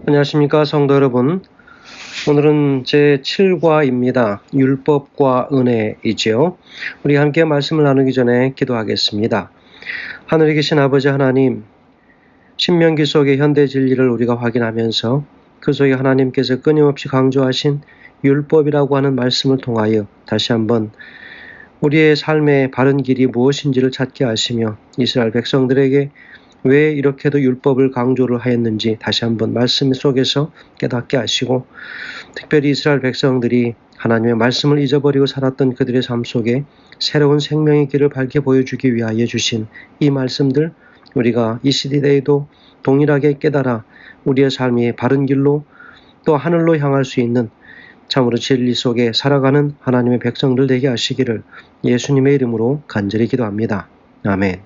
안녕하십니까 성도 여러분. 오늘은 제7과입니다. 율법과 은혜이지요. 우리 함께 말씀을 나누기 전에 기도하겠습니다. 하늘에 계신 아버지 하나님, 신명기 속의 현대 진리를 우리가 확인하면서 그 속에 하나님께서 끊임없이 강조하신 율법이라고 하는 말씀을 통하여 다시 한번 우리의 삶의 바른 길이 무엇인지를 찾게 하시며 이스라엘 백성들에게 왜 이렇게도 율법을 강조를 하였는지 다시 한번 말씀 속에서 깨닫게 하시고, 특별히 이스라엘 백성들이 하나님의 말씀을 잊어버리고 살았던 그들의 삶 속에 새로운 생명의 길을 밝게 보여주기 위하여 주신 이 말씀들, 우리가 이 시대에도 동일하게 깨달아 우리의 삶이 바른 길로 또 하늘로 향할 수 있는 참으로 진리 속에 살아가는 하나님의 백성들 되게 하시기를 예수님의 이름으로 간절히 기도합니다. 아멘.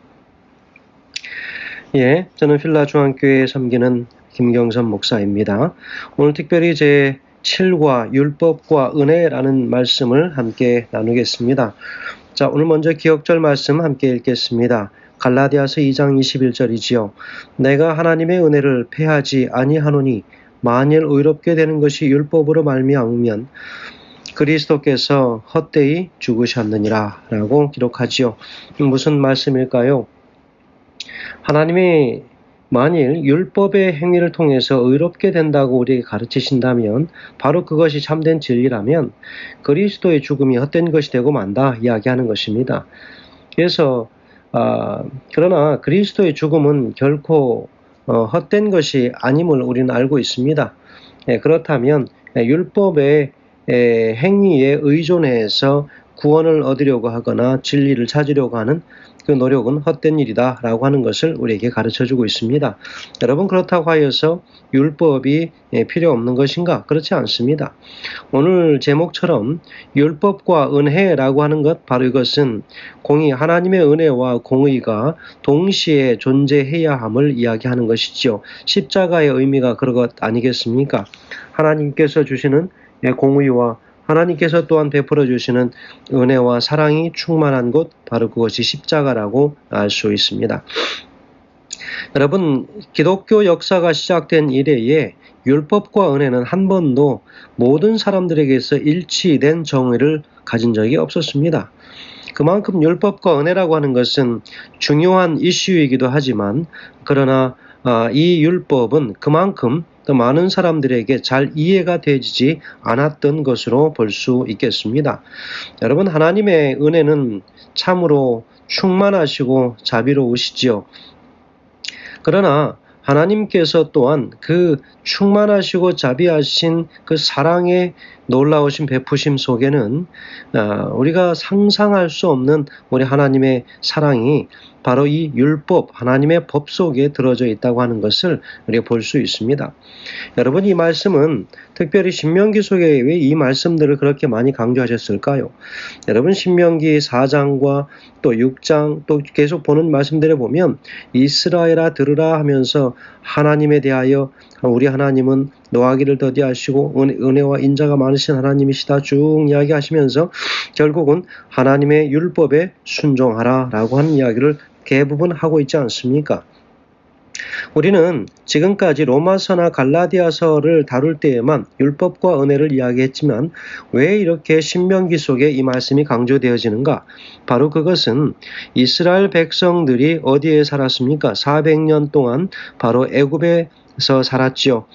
저는 필라중앙교회에 섬기는 김경선 목사입니다. 오늘 특별히 제7과 율법과 은혜라는 말씀을 함께 나누겠습니다. 자, 오늘 먼저 기억절 말씀 함께 읽겠습니다. 갈라디아서 2장 21절이지요. 내가 하나님의 은혜를 패하지 아니하노니 만일 의롭게 되는 것이 율법으로 말미암으면 그리스도께서 헛되이 죽으셨느니라 라고 기록하지요. 무슨 말씀일까요? 하나님이 만일 율법의 행위를 통해서 의롭게 된다고 우리에게 가르치신다면 바로 그것이 참된 진리라면 그리스도의 죽음이 헛된 것이 되고 만다 이야기하는 것입니다. 그래서 그러나 그리스도의 죽음은 결코 헛된 것이 아님을 우리는 알고 있습니다. 그렇다면 율법의 행위에 의존해서 구원을 얻으려고 하거나 진리를 찾으려고 하는 그 노력은 헛된 일이다 라고 하는 것을 우리에게 가르쳐주고 있습니다. 여러분, 그렇다고 하여서 율법이 필요 없는 것인가? 그렇지 않습니다. 오늘 제목처럼 율법과 은혜라고 하는 것, 바로 이것은 공의, 하나님의 은혜와 공의가 동시에 존재해야 함을 이야기하는 것이죠. 십자가의 의미가 그런 것 아니겠습니까? 하나님께서 주시는 공의와 하나님께서 또한 베풀어 주시는 은혜와 사랑이 충만한 곳, 바로 그것이 십자가라고 알 수 있습니다. 여러분, 기독교 역사가 시작된 이래에 율법과 은혜는 한 번도 모든 사람들에게서 일치된 정의를 가진 적이 없었습니다. 그만큼 율법과 은혜라고 하는 것은 중요한 이슈이기도 하지만, 그러나 이 율법은 그만큼 더 많은 사람들에게 잘 이해가 되지 않았던 것으로 볼 수 있겠습니다. 여러분, 하나님의 은혜는 참으로 충만하시고 자비로우시지요. 그러나 하나님께서 또한 그 충만하시고 자비하신 그 사랑의 놀라우신 베푸심 속에는 우리가 상상할 수 없는 우리 하나님의 사랑이 바로 이 율법, 하나님의 법 속에 들어져 있다고 하는 것을 우리가 볼 수 있습니다. 여러분, 이 말씀은 특별히 신명기 속에 왜 이 말씀들을 그렇게 많이 강조하셨을까요? 여러분, 신명기 4장과 또 6장 또 계속 보는 말씀들에 보면 이스라엘아 들으라 하면서 하나님에 대하여 우리 하나님은 노하기를 더디하시고 은혜와 인자가 많으신 하나님이시다 쭉 이야기하시면서 결국은 하나님의 율법에 순종하라 라고 하는 이야기를 대부분 하고 있지 않습니까? 우리는 지금까지 로마서나 갈라디아서를 다룰 때에만 율법과 은혜를 이야기했지만 왜 이렇게 신명기 속에 이 말씀이 강조되어지는가? 바로 그것은 이스라엘 백성들이 어디에 살았습니까? 400년 동안 바로 애굽에서 살았지요.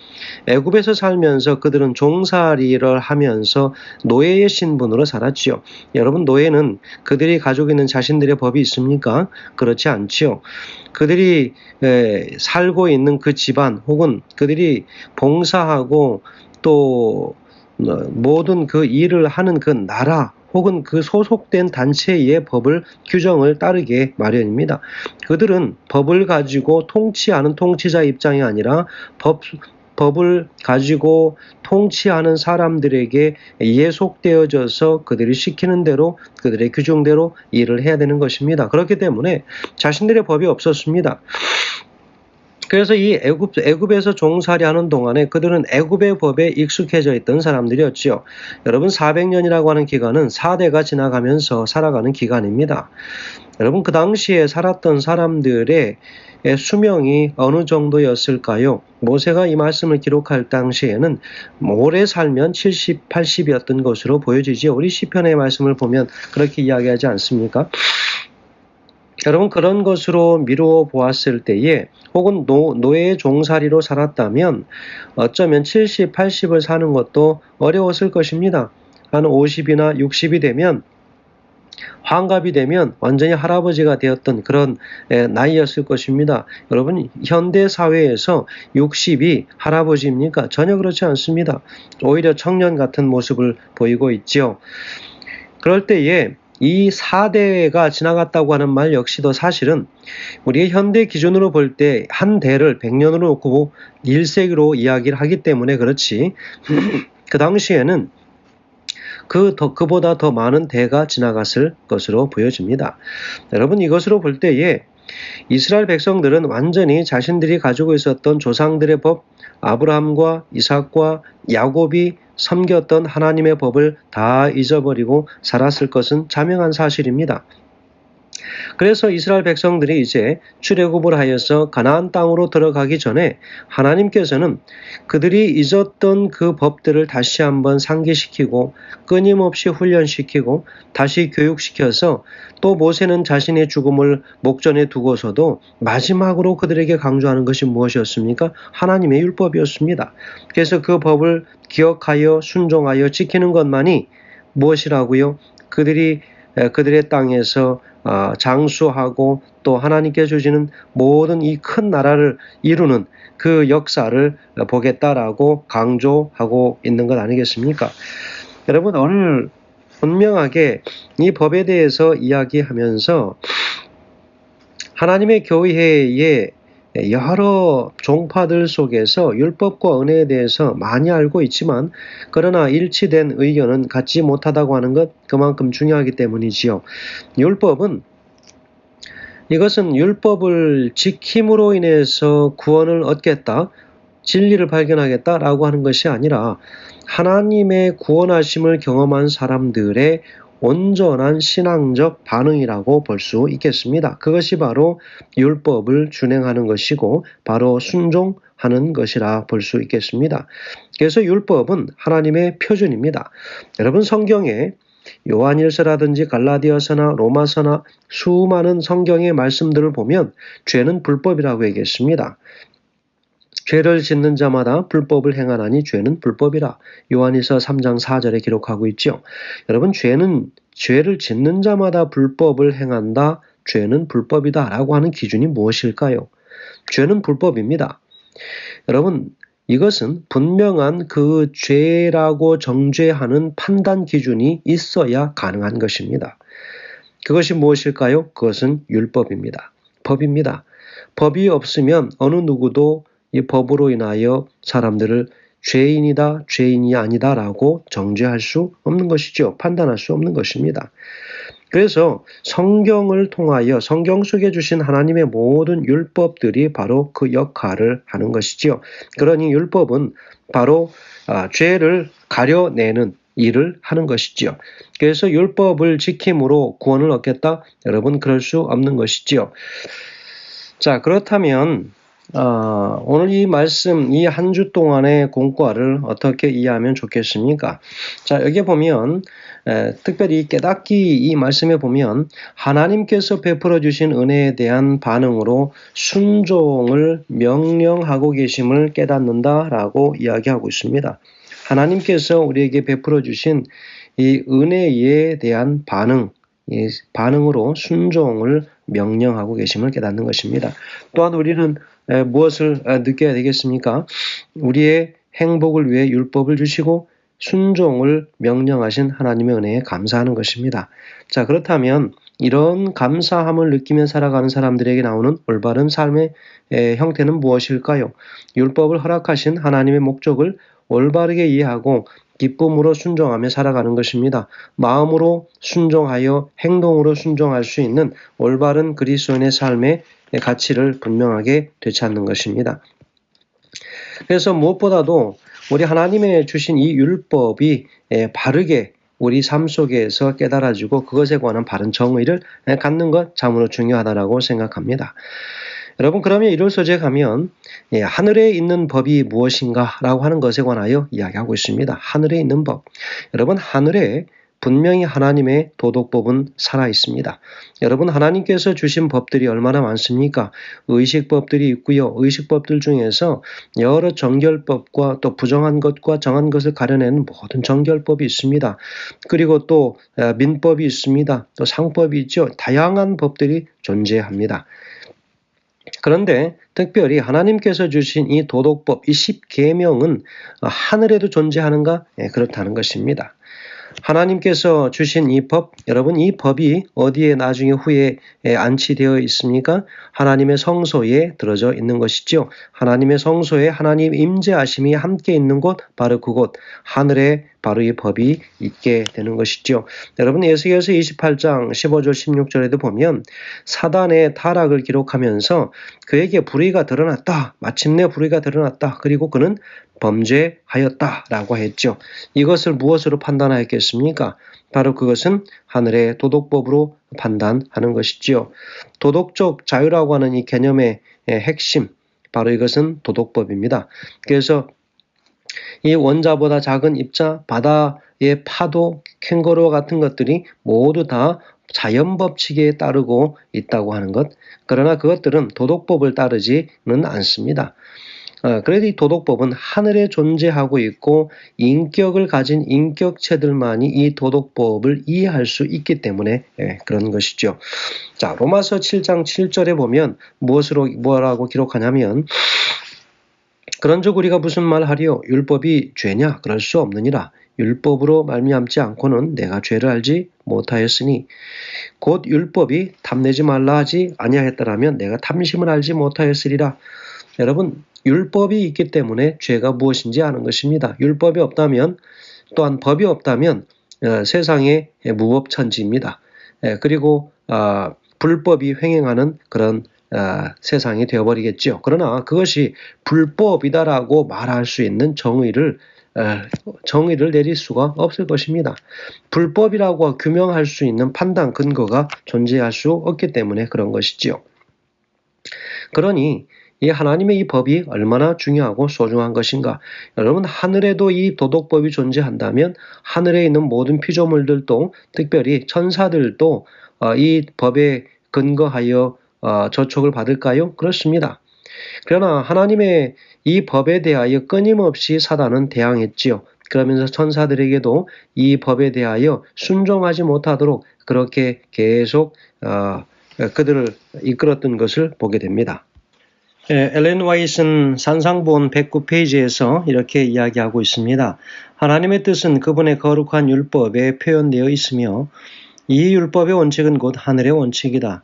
애굽에서 살면서 그들은 종살이를 하면서 노예의 신분으로 살았지요. 여러분, 노예는 그들이 가지고 있는 자신들의 법이 있습니까? 그렇지 않지요. 그들이 살고 있는 그 집안 혹은 그들이 봉사하고 또 모든 그 일을 하는 그 나라 혹은 그 소속된 단체의 법을 규정을 따르게 마련입니다. 그들은 법을 가지고 통치하는 통치자 입장이 아니라 법을 가지고 통치하는 사람들에게 예속되어져서 그들이 시키는 대로 그들의 규정대로 일을 해야 되는 것입니다. 그렇기 때문에 자신들의 법이 없었습니다. 그래서 이 애굽에서 종살이 하는 동안에 그들은 애굽의 법에 익숙해져 있던 사람들이었지요. 여러분 400년이라고 하는 기간은 4대가 지나가면서 살아가는 기간입니다. 여러분 그 당시에 살았던 사람들의 수명이 어느 정도였을까요? 모세가 이 말씀을 기록할 당시에는 오래 살면 70, 80이었던 것으로 보여지지요. 우리 시편의 말씀을 보면 그렇게 이야기하지 않습니까? 여러분 그런 것으로 미루어 보았을 때에 혹은 노예 종살이로 살았다면 어쩌면 70, 80을 사는 것도 어려웠을 것입니다. 한 50이나 60이 되면 환갑이 되면 완전히 할아버지가 되었던 그런 나이였을 것입니다. 여러분 현대 사회에서 60이 할아버지입니까? 전혀 그렇지 않습니다. 오히려 청년 같은 모습을 보이고 있죠. 그럴 때에 이 4대가 지나갔다고 하는 말 역시도 사실은 우리의 현대 기준으로 볼 때 한 대를 100년으로 놓고 1세기로 이야기를 하기 때문에 그렇지 그 당시에는 그보다 더 많은 대가 지나갔을 것으로 보여집니다. 여러분 이것으로 볼 때에 이스라엘 백성들은 완전히 자신들이 가지고 있었던 조상들의 법, 아브라함과 이삭과 야곱이 섬겼던 하나님의 법을 다 잊어버리고 살았을 것은 자명한 사실입니다. 그래서 이스라엘 백성들이 이제 출애굽을 하여서 가나안 땅으로 들어가기 전에 하나님께서는 그들이 잊었던 그 법들을 다시 한번 상기시키고 끊임없이 훈련시키고 다시 교육시켜서 또 모세는 자신의 죽음을 목전에 두고서도 마지막으로 그들에게 강조하는 것이 무엇이었습니까? 하나님의 율법이었습니다. 그래서 그 법을 기억하여 순종하여 지키는 것만이 무엇이라고요? 그들의 땅에서 장수하고 또 하나님께 주시는 모든 이 큰 나라를 이루는 그 역사를 보겠다라고 강조하고 있는 것 아니겠습니까? 여러분 오늘 분명하게 이 법에 대해서 이야기하면서 하나님의 교회의 여러 종파들 속에서 율법과 은혜에 대해서 많이 알고 있지만 그러나 일치된 의견은 갖지 못하다고 하는 것 그만큼 중요하기 때문이지요. 이것은 율법을 지킴으로 인해서 구원을 얻겠다, 진리를 발견하겠다라고 하는 것이 아니라 하나님의 구원하심을 경험한 사람들의 온전한 신앙적 반응이라고 볼 수 있겠습니다. 그것이 바로 율법을 준행하는 것이고 바로 순종하는 것이라 볼 수 있겠습니다. 그래서 율법은 하나님의 표준입니다. 여러분 성경에 요한일서라든지 갈라디아서나 로마서나 수많은 성경의 말씀들을 보면 죄는 불법이라고 얘기했습니다. 죄를 짓는 자마다 불법을 행하나니 죄는 불법이라 요한일서 3장 4절에 기록하고 있죠. 여러분 죄를 짓는 자마다 불법을 행한다. 죄는 불법이다 라고 하는 기준이 무엇일까요? 죄는 불법입니다. 여러분 이것은 분명한 그 죄라고 정죄하는 판단 기준이 있어야 가능한 것입니다. 그것이 무엇일까요? 그것은 율법입니다. 법입니다. 법이 없으면 어느 누구도 이 법으로 인하여 사람들을 죄인이다, 죄인이 아니다라고 정죄할 수 없는 것이죠. 판단할 수 없는 것입니다. 그래서 성경을 통하여 성경 속에 주신 하나님의 모든 율법들이 바로 그 역할을 하는 것이지요. 그러니 율법은 바로 죄를 가려내는 일을 하는 것이지요. 그래서 율법을 지킴으로 구원을 얻겠다? 여러분 그럴 수 없는 것이지요. 자 그렇다면 오늘 이 말씀, 이 한 주 동안의 공과를 어떻게 이해하면 좋겠습니까? 자, 여기 보면, 특별히 깨닫기 이 말씀에 보면, 하나님께서 베풀어 주신 은혜에 대한 반응으로 순종을 명령하고 계심을 깨닫는다라고 이야기하고 있습니다. 하나님께서 우리에게 베풀어 주신 이 은혜에 대한 이 반응으로 순종을 명령하고 계심을 깨닫는 것입니다. 또한 우리는 무엇을 느껴야 되겠습니까? 우리의 행복을 위해 율법을 주시고 순종을 명령하신 하나님의 은혜에 감사하는 것입니다. 자, 그렇다면 이런 감사함을 느끼며 살아가는 사람들에게 나오는 올바른 삶의 형태는 무엇일까요? 율법을 허락하신 하나님의 목적을 올바르게 이해하고 기쁨으로 순종하며 살아가는 것입니다. 마음으로 순종하여 행동으로 순종할 수 있는 올바른 그리스도인의 삶의 가치를 분명하게 되찾는 것입니다. 그래서 무엇보다도 우리 하나님의 주신 이 율법이 바르게 우리 삶 속에서 깨달아지고 그것에 관한 바른 정의를 갖는 것 참으로 중요하다고 생각합니다. 여러분, 그러면 1월 소재에 가면 하늘에 있는 법이 무엇인가 라고 하는 것에 관하여 이야기하고 있습니다. 하늘에 있는 법. 여러분, 하늘에 분명히 하나님의 도덕법은 살아 있습니다. 여러분, 하나님께서 주신 법들이 얼마나 많습니까? 의식법들이 있고요. 의식법들 중에서 여러 정결법과 또 부정한 것과 정한 것을 가려내는 모든 정결법이 있습니다. 그리고 또 민법이 있습니다. 또 상법이 있죠. 다양한 법들이 존재합니다. 그런데 특별히 하나님께서 주신 이 도덕법, 이 10계명은 하늘에도 존재하는가? 그렇다는 것입니다. 하나님께서 주신 이 법, 여러분 이 법이 어디에 나중에 후에 안치되어 있습니까? 하나님의 성소에 들어져 있는 것이죠. 하나님의 성소에 하나님 임재하심이 함께 있는 곳, 바로 그곳, 하늘에 바로 이 법이 있게 되는 것이죠. 여러분 에스겔서 28장 15절 16절에도 보면 사단의 타락을 기록하면서 그에게 불의가 드러났다. 마침내 불의가 드러났다. 그리고 그는 범죄하였다라고 했죠. 이것을 무엇으로 판단하였겠습니까? 바로 그것은 하늘의 도덕법으로 판단하는 것이지요. 도덕적 자유라고 하는 이 개념의 핵심, 바로 이것은 도덕법입니다. 그래서 이 원자보다 작은 입자, 바다의 파도, 캥거루와 같은 것들이 모두 다 자연법칙에 따르고 있다고 하는 것. 그러나 그것들은 도덕법을 따르지는 않습니다. 그래도 이 도덕법은 하늘에 존재하고 있고 인격을 가진 인격체들만이 이 도덕법을 이해할 수 있기 때문에 그런 것이죠. 자, 로마서 7장 7절에 보면 뭐라고 기록하냐면 그런즉 우리가 무슨 말 하리요? 율법이 죄냐? 그럴 수 없느니라. 율법으로 말미암지 않고는 내가 죄를 알지 못하였으니 곧 율법이 탐내지 말라 하지 아니하였더라면 내가 탐심을 알지 못하였으리라. 여러분, 율법이 있기 때문에 죄가 무엇인지 아는 것입니다. 율법이 없다면, 또한 법이 없다면 세상의 무법천지입니다. 그리고 불법이 횡행하는 그런 세상이 되어버리겠죠. 그러나 그것이 불법이다라고 말할 수 있는 정의를 내릴 수가 없을 것입니다. 불법이라고 규명할 수 있는 판단 근거가 존재할 수 없기 때문에 그런 것이지요. 그러니 이 하나님의 이 법이 얼마나 중요하고 소중한 것인가. 여러분, 하늘에도 이 도덕법이 존재한다면 하늘에 있는 모든 피조물들도 특별히 천사들도 이 법에 근거하여 저촉을 받을까요? 그렇습니다. 그러나 하나님의 이 법에 대하여 끊임없이 사단은 대항했지요. 그러면서 천사들에게도 이 법에 대하여 순종하지 못하도록 그렇게 계속 그들을 이끌었던 것을 보게 됩니다. 엘렌 화이트는 산상본 109페이지에서 이렇게 이야기하고 있습니다. 하나님의 뜻은 그분의 거룩한 율법에 표현되어 있으며 이 율법의 원칙은 곧 하늘의 원칙이다.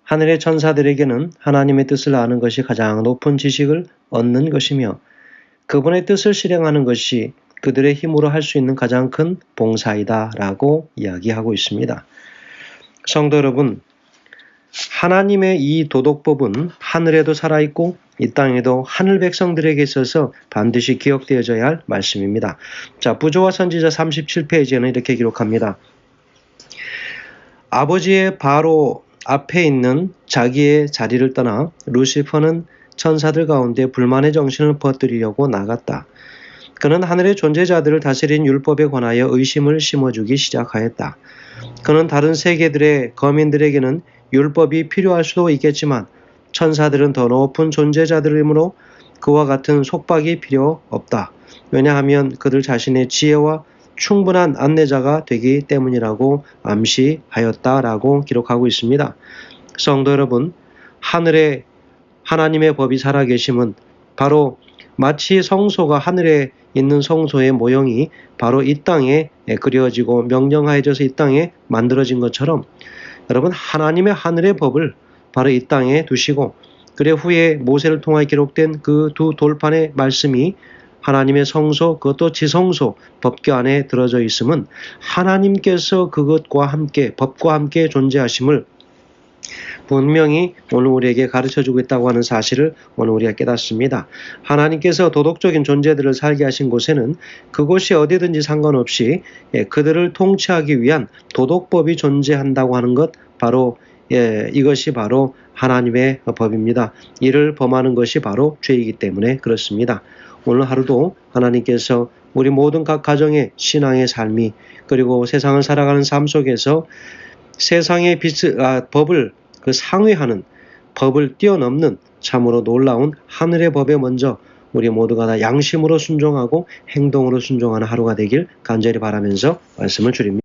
하늘의 천사들에게는 하나님의 뜻을 아는 것이 가장 높은 지식을 얻는 것이며 그분의 뜻을 실행하는 것이 그들의 힘으로 할 수 있는 가장 큰 봉사이다 라고 이야기하고 있습니다. 성도 여러분, 하나님의 이 도덕법은 하늘에도 살아있고 이 땅에도 하늘 백성들에게 있어서 반드시 기억되어져야 할 말씀입니다. 자, 부조와 선지자 37페이지에는 이렇게 기록합니다. 아버지의 바로 앞에 있는 자기의 자리를 떠나 루시퍼는 천사들 가운데 불만의 정신을 퍼뜨리려고 나갔다. 그는 하늘의 존재자들을 다스린 율법에 관하여 의심을 심어주기 시작하였다. 그는 다른 세계들의 거민들에게는 율법이 필요할 수도 있겠지만 천사들은 더 높은 존재자들이므로 그와 같은 속박이 필요 없다. 왜냐하면 그들 자신의 지혜와 충분한 안내자가 되기 때문이라고 암시하였다라고 기록하고 있습니다. 성도 여러분, 하늘에 하나님의 법이 살아계심은 바로 마치 성소가 하늘에 있는 성소의 모형이 바로 이 땅에 그려지고 명령하여져서 이 땅에 만들어진 것처럼 여러분, 하나님의 하늘의 법을 바로 이 땅에 두시고 그래 후에 모세를 통하여 기록된 그 두 돌판의 말씀이 하나님의 성소, 그것도 지성소, 법궤 안에 들어져 있음은 하나님께서 그것과 함께, 법과 함께 존재하심을 분명히 오늘 우리에게 가르쳐주고 있다고 하는 사실을 오늘 우리가 깨닫습니다. 하나님께서 도덕적인 존재들을 살게 하신 곳에는 그곳이 어디든지 상관없이 그들을 통치하기 위한 도덕법이 존재한다고 하는 것, 바로 이것이 바로 하나님의 법입니다. 이를 범하는 것이 바로 죄이기 때문에 그렇습니다. 오늘 하루도 하나님께서 우리 모든 각 가정의 신앙의 삶이, 그리고 세상을 살아가는 삶 속에서 세상의 법을 상회하는, 법을 뛰어넘는 참으로 놀라운 하늘의 법에 먼저 우리 모두가 다 양심으로 순종하고 행동으로 순종하는 하루가 되길 간절히 바라면서 말씀을 드립니다.